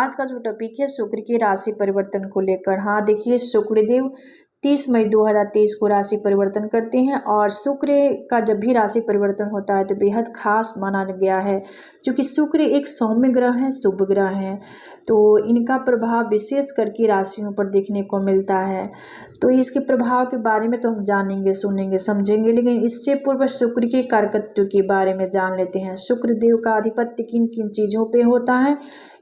आज का जो टॉपिक है शुक्र के राशि परिवर्तन को लेकर। हाँ देखिए, शुक्रदेव 30 मई 2023 को राशि परिवर्तन करते हैं और शुक्र का जब भी राशि परिवर्तन होता है तो बेहद खास माना गया है, क्योंकि शुक्र एक सौम्य ग्रह है, शुभ ग्रह है, तो इनका प्रभाव विशेष करके राशियों पर देखने को मिलता है। तो इसके प्रभाव के बारे में तो हम जानेंगे, सुनेंगे, समझेंगे, लेकिन इससे पूर्व शुक्र के कारकत्व के बारे में जान लेते हैं। शुक्र देव का आधिपत्य किन किन चीज़ों पे होता है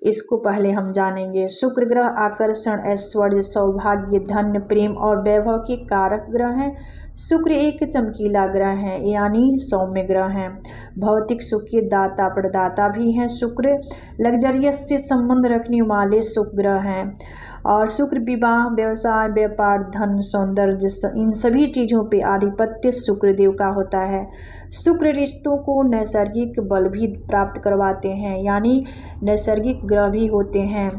इसको पहले हम जानेंगे। शुक्र ग्रह आकर्षण, ऐश्वर्य, सौभाग्य, धन, प्रेम और वैभव के कारक ग्रह हैं। शुक्र एक चमकीला ग्रह है, यानी सौम्य ग्रह है। भौतिक सुख के दाता प्रदाता भी हैं। शुक्र लग्जरियस से संबंध रखने वाले शुभ ग्रह हैं और शुक्र विवाह, व्यवसाय, व्यापार, धन, सौंदर्य, इन सभी चीज़ों पे आधिपत्य शुक्र देव का होता है। शुक्र रिश्तों को नैसर्गिक बल भी प्राप्त करवाते हैं, यानी नैसर्गिक ग्रह भी होते हैं।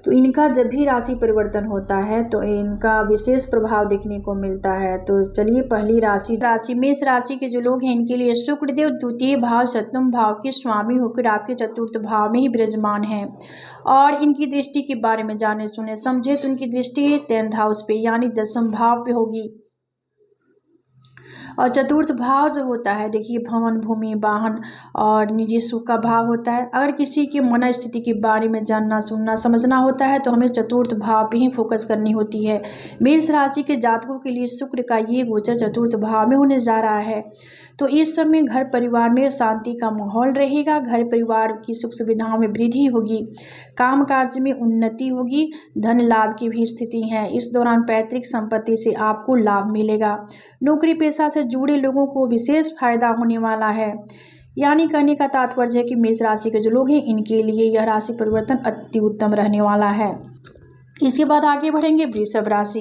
तो इनका जब भी राशि परिवर्तन होता है तो इनका विशेष प्रभाव देखने को मिलता है। तो चलिए, पहली राशि मेष राशि के जो लोग हैं इनके लिए शुक्रदेव द्वितीय भाव, सप्तम भाव के स्वामी होकर आपके चतुर्थ भाव में ही विराजमान हैं और इनकी दृष्टि के बारे में जाने सुने समझे तो इनकी दृष्टि 10th हाउस पे यानी 10th भाव पे होगी। और चतुर्थ भाव जो होता है, देखिए, भवन, भूमि, वाहन और निजी सुख का भाव होता है। अगर किसी की मन स्थिति के बारे में जानना, सुनना, समझना होता है तो हमें चतुर्थ भाव पे ही फोकस करनी होती है। मेष राशि के जातकों के लिए शुक्र का ये गोचर चतुर्थ भाव में होने जा रहा है, तो इस समय घर परिवार में शांति का माहौल रहेगा। घर परिवार की सुख सुविधाओं में वृद्धि होगी, काम काज में उन्नति होगी, धन लाभ की भी स्थिति है। इस दौरान पैतृक संपत्ति से आपको लाभ मिलेगा। नौकरी पेशा से जुड़े लोगों को विशेष फायदा होने वाला है। यानी कहने का तात्पर्य है कि मेष राशि के जो लोग हैं इनके लिए यह राशि परिवर्तन अति उत्तम रहने वाला है। इसके बाद आगे बढ़ेंगे वृषभ राशि।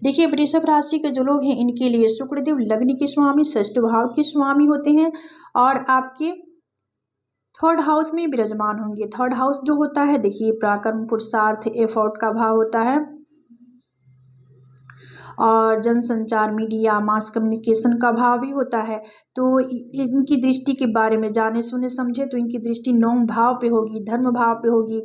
देखिए, वृषभ राशि के जो लोग हैं इनके लिए शुक्रदेव लग्न के स्वामी, षष्ठ भाव के स्वामी होते हैं और आपके 3rd हाउस में विराजमान होंगे। 3rd हाउस जो होता है, देखिए, पराक्रम, पुरुषार्थ, एफर्ट का भाव होता है और जनसंचार, मीडिया, मास कम्युनिकेशन का भाव भी होता है। तो इनकी दृष्टि के बारे में जाने सुने समझे तो इनकी दृष्टि 9 भाव पे होगी, धर्म भाव पे होगी।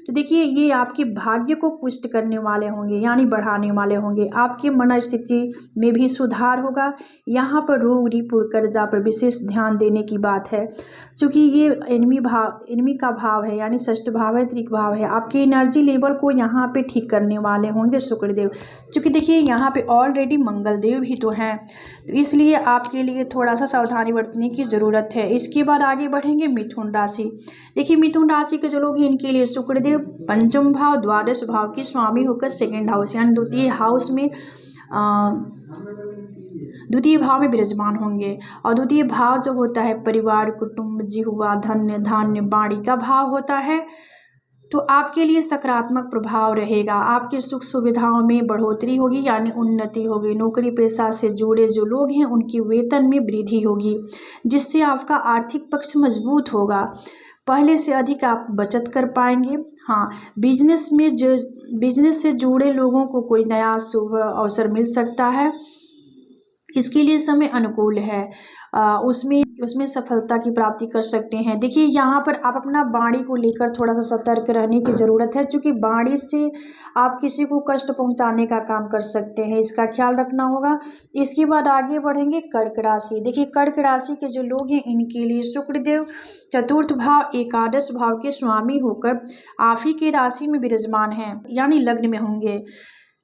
तो देखिए, ये आपके भाग्य को पुष्ट करने वाले होंगे, यानी बढ़ाने वाले होंगे। आपके मन स्थिति में भी सुधार होगा। यहाँ पर रोग, रिपुर, कर्जा पर विशेष ध्यान देने की बात है, क्योंकि ये एनिमी का भाव है, यानी षष्ठ भाव है, त्रिक भाव है। आपके एनर्जी लेवल को यहाँ पे ठीक करने वाले होंगे शुक्रदेव, क्योंकि देखिए यहाँ पे ऑलरेडी मंगल देव भी तो हैं, तो इसलिए आपके लिए थोड़ा सा सावधानी बरतने की ज़रूरत है। इसके बाद आगे बढ़ेंगे मिथुन राशि। देखिए, मिथुन राशि के जो लोग हैं इनके लिए शुक्रदेव पंचम भाव, द्वादश भाव के स्वामी होकर 2nd हाउस यानी द्वितीय भाव में विराजमान होंगे। और द्वितीय भाव जो होता है परिवार, कुटुंब, जिह्वा, धन्य, धान्य, वाणी का भाव होता है। तो आपके लिए सकारात्मक प्रभाव रहेगा। आपकी सुख सुविधाओं में बढ़ोतरी होगी, यानी उन्नति होगी। नौकरी पेशा से जुड़े जो लोग हैं उनकी वेतन में वृद्धि होगी, जिससे आपका आर्थिक पक्ष मजबूत होगा। पहले से अधिक आप बचत कर पाएंगे। हाँ, बिजनेस से जुड़े लोगों को कोई नया शुभ अवसर मिल सकता है। इसके लिए समय अनुकूल है, उसमें सफलता की प्राप्ति कर सकते हैं। देखिए, यहाँ पर आप अपना वाणी को लेकर थोड़ा सा सतर्क रहने की ज़रूरत है, क्योंकि वाणी से आप किसी को कष्ट पहुँचाने का काम कर सकते हैं, इसका ख्याल रखना होगा। इसके बाद आगे बढ़ेंगे कर्क राशि। देखिए, कर्क राशि के जो लोग हैं इनके लिए शुक्रदेव चतुर्थ भाव, एकादश भाव के स्वामी होकर आप ही के राशि में विराजमान हैं, यानी लग्न में होंगे।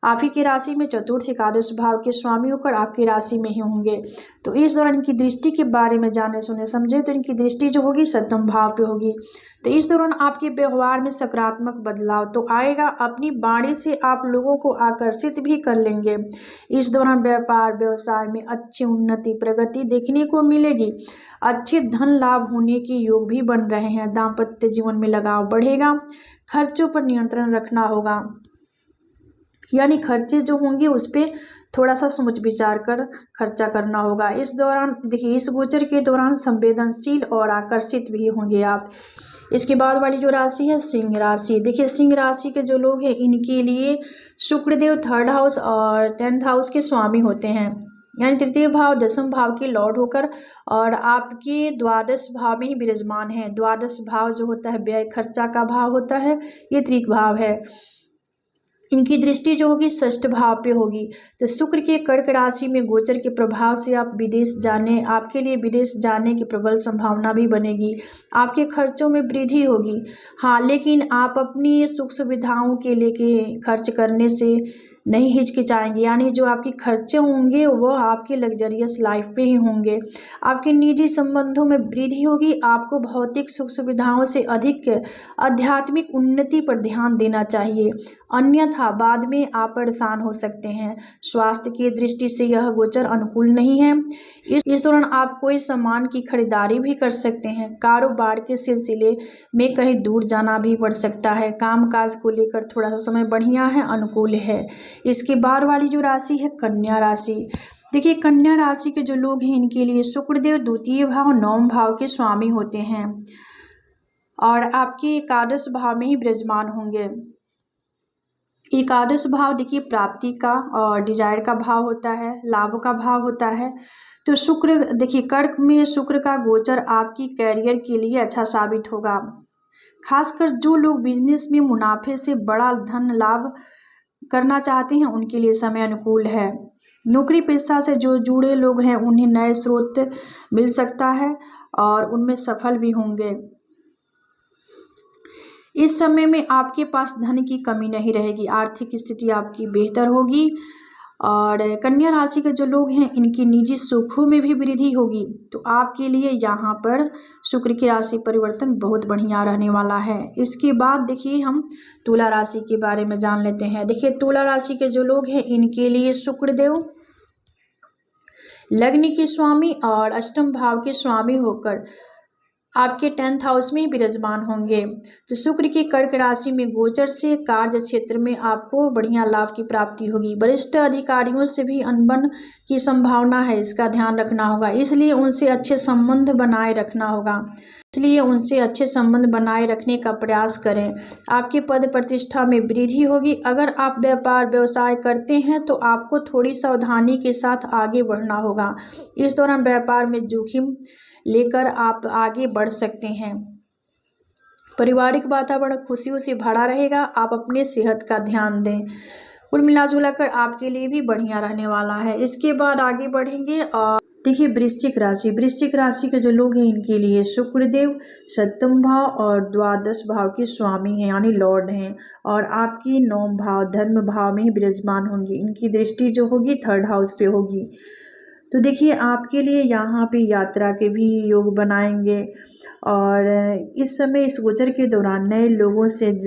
आप ही की राशि में चतुर्थ, एकादश भाव के स्वामी होकर आपकी राशि में ही होंगे। तो इस दौरान इनकी दृष्टि के बारे में जाने सुने समझे तो इनकी दृष्टि जो होगी 7th भाव पे होगी। तो इस दौरान आपके व्यवहार में सकारात्मक बदलाव तो आएगा। अपनी वाणी से आप लोगों को आकर्षित भी कर लेंगे। इस दौरान व्यापार, व्यवसाय में अच्छी उन्नति, प्रगति देखने को मिलेगी। अच्छे धन लाभ होने के योग भी बन रहे हैं। दाम्पत्य जीवन में लगाव बढ़ेगा। खर्चों पर नियंत्रण रखना होगा, यानी खर्चे जो होंगे उस पर थोड़ा सा सोच विचार कर खर्चा करना होगा। इस दौरान देखिए, इस गोचर के दौरान संवेदनशील और आकर्षित भी होंगे आप। इसके बाद वाली जो राशि है सिंह राशि। देखिए, सिंह राशि के जो लोग हैं इनके लिए शुक्रदेव 3rd हाउस और 10th हाउस के स्वामी होते हैं, यानी तृतीय भाव दसम भाव के लॉर्ड होकर और आपके द्वादश भाव में ही विराजमान है। द्वादश भाव जो होता है व्यय खर्चा का भाव होता है, ये त्रिक भाव है। इनकी दृष्टि जो होगी षष्ठ भाव पे होगी। तो शुक्र के कर्क राशि में गोचर के प्रभाव से आप विदेश जाने, आपके लिए विदेश जाने की प्रबल संभावना भी बनेगी। आपके खर्चों में वृद्धि होगी। हाँ, लेकिन आप अपनी सुख सुविधाओं के लेके खर्च करने से नहीं हिचकिचाएंगे, यानी जो आपके खर्चे होंगे वो आपके लग्जरियस लाइफ पे ही होंगे। आपके निजी संबंधों में वृद्धि होगी। आपको भौतिक सुख सुविधाओं से अधिक आध्यात्मिक उन्नति पर ध्यान देना चाहिए, अन्यथा बाद में आप परेशान हो सकते हैं। स्वास्थ्य की दृष्टि से यह गोचर अनुकूल नहीं है। इस दौरान आप कोई सामान की खरीदारी भी कर सकते हैं। कारोबार के सिलसिले में कहीं दूर जाना भी पड़ सकता है। कामकाज को लेकर थोड़ा सा समय बढ़िया है, अनुकूल है। इसके बाद वाली जो राशि है कन्या राशि। देखिए, कन्या राशि के जो लोग हैं इनके लिए शुक्रदेव द्वितीय भाव नवम भाव के स्वामी होते हैं और आपके एकादश भाव में ही विराजमान होंगे। एकादश भाव देखिए प्राप्ति का और डिजायर का भाव होता है, लाभ का भाव होता है। तो शुक्र देखिए कर्क में शुक्र का गोचर आपकी कैरियर के लिए अच्छा साबित होगा। खासकर जो लोग बिजनेस में मुनाफे से बड़ा धन लाभ करना चाहते हैं उनके लिए समय अनुकूल है। नौकरी पेशा से जो जुड़े लोग हैं उन्हें नए स्रोत मिल सकता है और उनमें सफल भी होंगे। इस समय में आपके पास धन की कमी नहीं रहेगी, आर्थिक स्थिति आपकी बेहतर होगी। और कन्या राशि के जो लोग हैं इनकी निजी सुखों में भी वृद्धि होगी। तो आपके लिए यहाँ पर शुक्र की राशि परिवर्तन बहुत बढ़िया रहने वाला है। इसके बाद देखिए हम तुला राशि के बारे में जान लेते हैं। देखिए, तुला राशि के जो लोग हैं इनके लिए शुक्रदेव लग्न के स्वामी और अष्टम भाव के स्वामी होकर आपके 10th हाउस में विराजमान होंगे। तो शुक्र की कर्क राशि में गोचर से कार्य क्षेत्र में आपको बढ़िया लाभ की प्राप्ति होगी। वरिष्ठ अधिकारियों से भी अनबन की संभावना है, इसका ध्यान रखना होगा। इसलिए उनसे अच्छे संबंध बनाए रखने का प्रयास करें। आपके पद प्रतिष्ठा में वृद्धि होगी। अगर आप व्यापार व्यवसाय करते हैं तो आपको थोड़ी सावधानी के साथ आगे बढ़ना होगा। इस दौरान व्यापार में जोखिम लेकर आप आगे बढ़ सकते हैं। पारिवारिक वातावरण खुशियों से भरा रहेगा। आप अपने सेहत का ध्यान दें। कुल मिलाजुला कर आपके लिए भी बढ़िया रहने वाला है। इसके बाद आगे बढ़ेंगे और देखिए वृश्चिक राशि के जो लोग हैं इनके लिए शुक्रदेव सप्तम भाव और द्वादश भाव के स्वामी हैं, यानी लॉर्ड हैं और आपकी नवम भाव धर्म भाव में ही विराजमान होंगे। इनकी दृष्टि जो होगी 3rd हाउस पे होगी। तो देखिए आपके लिए यहाँ पे यात्रा के भी योग बनाएंगे और इस समय इस गोचर के दौरान नए लोगों से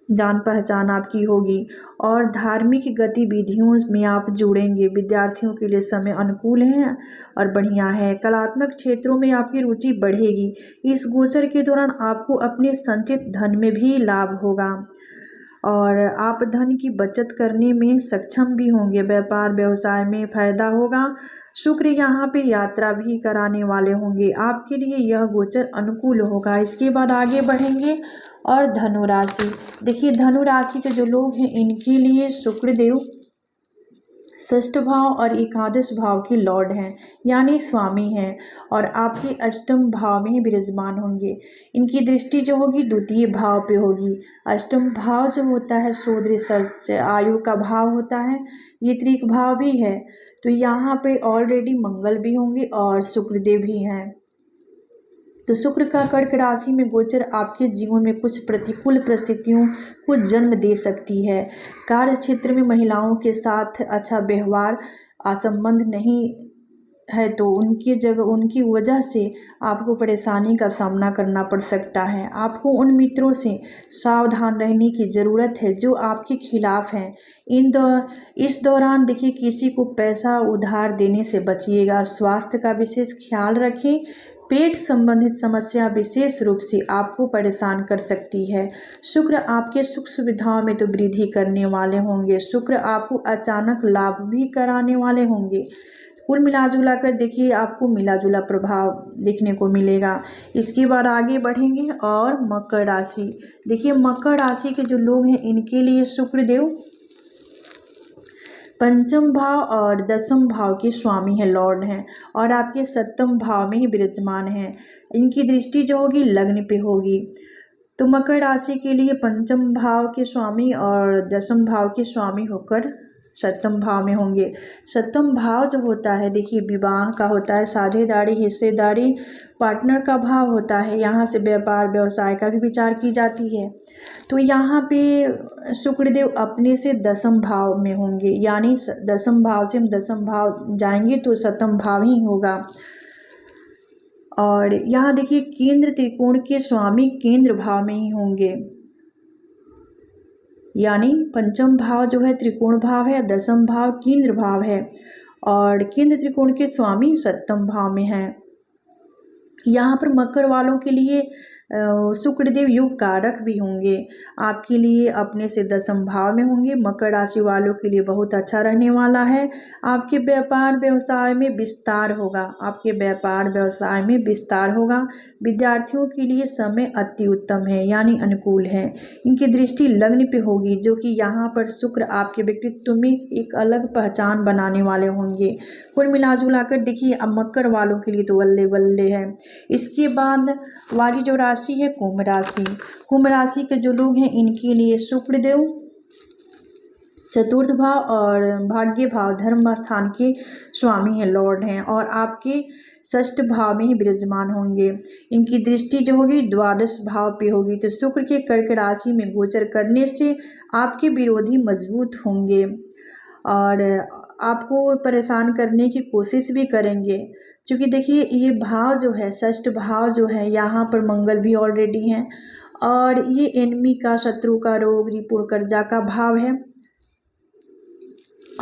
जान पहचान आपकी होगी और धार्मिक गतिविधियों में आप जुड़ेंगे। विद्यार्थियों के लिए समय अनुकूल है और बढ़िया है। कलात्मक क्षेत्रों में आपकी रुचि बढ़ेगी। इस गोचर के दौरान आपको अपने संचित धन में भी लाभ होगा और आप धन की बचत करने में सक्षम भी होंगे। व्यापार व्यवसाय में फायदा होगा। शुक्र यहाँ पे यात्रा भी कराने वाले होंगे। आपके लिए यह गोचर अनुकूल होगा। इसके बाद आगे बढ़ेंगे और धनु राशि। देखिए धनु राशि के जो लोग हैं इनके लिए शुक्रदेव षष्ठ भाव और एकादश भाव के लॉर्ड हैं, यानी स्वामी हैं और आपके अष्टम भाव में ही विराजमान होंगे। इनकी दृष्टि जो होगी द्वितीय भाव पे होगी। अष्टम भाव जो होता है शोध रिसर्च आयु का भाव होता है, ये त्रिक भाव भी है। तो यहाँ पे ऑलरेडी मंगल भी होंगे और शुक्रदेव भी हैं। तो शुक्र का कर्क राशि में गोचर आपके जीवन में कुछ प्रतिकूल परिस्थितियों को जन्म दे सकती है। कार्य क्षेत्र में महिलाओं के साथ अच्छा व्यवहार असंबंध नहीं है तो उनकी वजह से आपको परेशानी का सामना करना पड़ सकता है। आपको उन मित्रों से सावधान रहने की ज़रूरत है जो आपके खिलाफ हैं। इस दौरान देखिए किसी को पैसा उधार देने से बचिएगा। स्वास्थ्य का विशेष ख्याल रखें। पेट संबंधित समस्या विशेष रूप से आपको परेशान कर सकती है। शुक्र आपके सुख सुविधाओं में तो वृद्धि करने वाले होंगे। शुक्र आपको अचानक लाभ भी कराने वाले होंगे। कुल मिलाजुला कर देखिए आपको मिलाजुला प्रभाव देखने को मिलेगा। इसके बाद आगे बढ़ेंगे और मकर राशि। देखिए मकर राशि के जो लोग हैं इनके लिए शुक्रदेव पंचम भाव और दसम भाव के स्वामी है, लॉर्ड हैं, और आपके सप्तम भाव में ही विराजमान है। इनकी दृष्टि जो होगी लग्न पे होगी। तो मकर राशि के लिए पंचम भाव के स्वामी और दसम भाव के स्वामी होकर सप्तम भाव में होंगे। सप्तम भाव जो होता है देखिए विवाह का होता है, साझेदारी, हिस्सेदारी, पार्टनर का भाव होता है। यहाँ से व्यापार व्यवसाय का भी विचार की जाती है। तो यहाँ पे शुक्रदेव अपने से दसम भाव में होंगे, यानी दसम भाव से हम दसम भाव जाएंगे तो सप्तम भाव ही होगा। और यहाँ देखिए केंद्र त्रिकोण के स्वामी केंद्र भाव में ही होंगे, यानी पंचम भाव जो है त्रिकोण भाव है, दसम भाव केंद्र भाव है, और केंद्र त्रिकोण के स्वामी सप्तम भाव में है। यहाँ पर मकर वालों के लिए शुक्रदेव योग कारक भी होंगे, आपके लिए अपने से दसम भाव में होंगे। मकर राशि वालों के लिए बहुत अच्छा रहने वाला है। आपके व्यापार व्यवसाय में विस्तार होगा, आपके व्यापार व्यवसाय में विस्तार होगा। विद्यार्थियों के लिए समय अति उत्तम है, यानी अनुकूल है। इनकी दृष्टि लग्न पे होगी, जो कि यहाँ पर शुक्र आपके व्यक्तित्व में एक अलग पहचान बनाने वाले होंगे। कुल मिलाजुलाकर देखिए अब मकर वालों के लिए तो बल्ले बल्ले है। इसके बाद वाली जो राशि है कुंभ राशि। कुंभ राशि के जो लोग हैं इनके लिए शुक्रदेव चतुर्थ भाव और भाग्य भाव धर्म स्थान के स्वामी हैं, लॉर्ड हैं, और आपके षष्ठ भाव में ही विराजमान होंगे। इनकी दृष्टि जो होगी द्वादश भाव पे होगी। तो शुक्र के कर्क राशि में गोचर करने से आपके विरोधी मजबूत होंगे और आपको परेशान करने की कोशिश भी करेंगे, क्योंकि देखिए ये भाव जो है षष्ठ भाव जो है यहाँ पर मंगल भी ऑलरेडी हैं, और ये एनिमी का, शत्रु का, रोग, रिपुण, कर्जा का भाव है।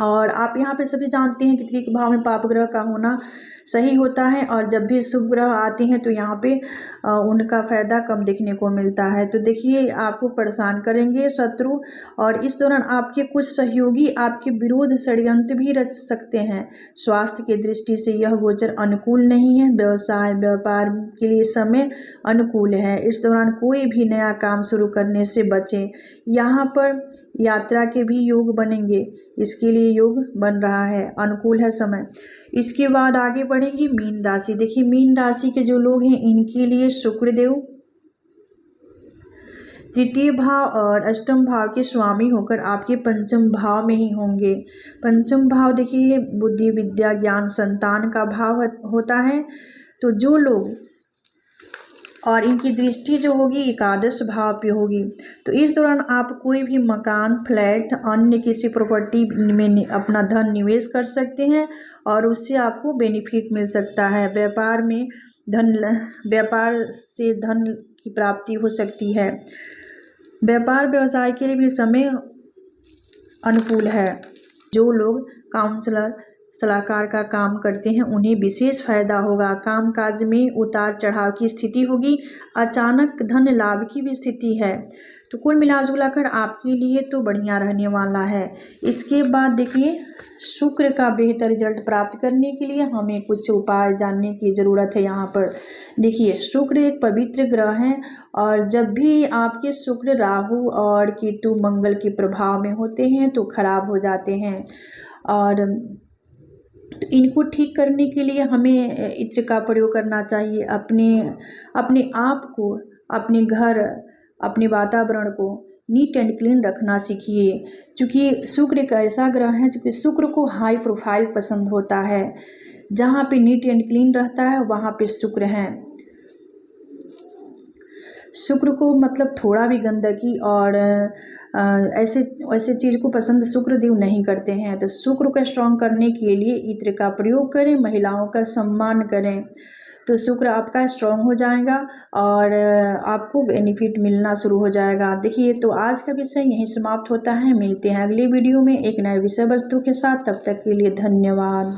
और आप यहाँ पे सभी जानते हैं कि त्रिक भाव में पाप ग्रह का होना सही होता है, और जब भी शुभ ग्रह आते हैं तो यहाँ पे उनका फ़ायदा कम देखने को मिलता है। तो देखिए आपको परेशान करेंगे शत्रु, और इस दौरान आपके कुछ सहयोगी आपके विरोध षड्यंत्र भी रच सकते हैं। स्वास्थ्य की दृष्टि से यह गोचर अनुकूल नहीं है। व्यवसाय व्यापार के लिए समय अनुकूल है। इस दौरान कोई भी नया काम शुरू करने से बचें। यहाँ पर यात्रा के भी योग बनेंगे, इसके लिए योग बन रहा है, अनुकूल है समय। इसके बाद आगे बढ़ेंगे मीन राशि। देखिए मीन राशि के जो लोग हैं इनके लिए शुक्रदेव तृतीय भाव और अष्टम भाव के स्वामी होकर आपके पंचम भाव में ही होंगे। पंचम भाव देखिए बुद्धि, विद्या, ज्ञान, संतान का भाव होता है। तो जो लोग, और इनकी दृष्टि जो होगी एकादश भाव पे होगी। तो इस दौरान आप कोई भी मकान, फ्लैट, अन्य किसी प्रॉपर्टी में अपना धन निवेश कर सकते हैं और उससे आपको बेनिफिट मिल सकता है। व्यापार से धन की प्राप्ति हो सकती है। व्यापार व्यवसाय के लिए भी समय अनुकूल है। जो लोग काउंसलर, सलाहकार का काम करते हैं उन्हें विशेष फायदा होगा। कामकाज में उतार चढ़ाव की स्थिति होगी। अचानक धन लाभ की भी स्थिति है। तो कुल मिलाजुलाकर आपके लिए तो बढ़िया रहने वाला है। इसके बाद देखिए शुक्र का बेहतर रिजल्ट प्राप्त करने के लिए हमें कुछ उपाय जानने की ज़रूरत है। यहाँ पर देखिए शुक्र एक पवित्र ग्रह है, और जब भी आपके शुक्र राहु और केतु मंगल के प्रभाव में होते हैं तो खराब हो जाते हैं। और इनको ठीक करने के लिए हमें इत्र का प्रयोग करना चाहिए। अपने आप को, अपने घर, अपने वातावरण को नीट एंड क्लीन रखना सीखिए, क्योंकि शुक्र एक ऐसा ग्रह है क्योंकि शुक्र को हाई प्रोफाइल पसंद होता है। जहाँ पे नीट एंड क्लीन रहता है वहाँ पे शुक्र हैं। शुक्र को मतलब थोड़ा भी गंदगी और ऐसे चीज़ को पसंद शुक्रदेव नहीं करते हैं। तो शुक्र को स्ट्रॉन्ग करने के लिए इत्र का प्रयोग करें, महिलाओं का सम्मान करें, तो शुक्र आपका स्ट्रॉन्ग हो जाएगा और आपको बेनिफिट मिलना शुरू हो जाएगा। देखिए तो आज का विषय यहीं समाप्त होता है। मिलते हैं अगले वीडियो में एक नए विषय वस्तु के साथ। तब तक के लिए धन्यवाद।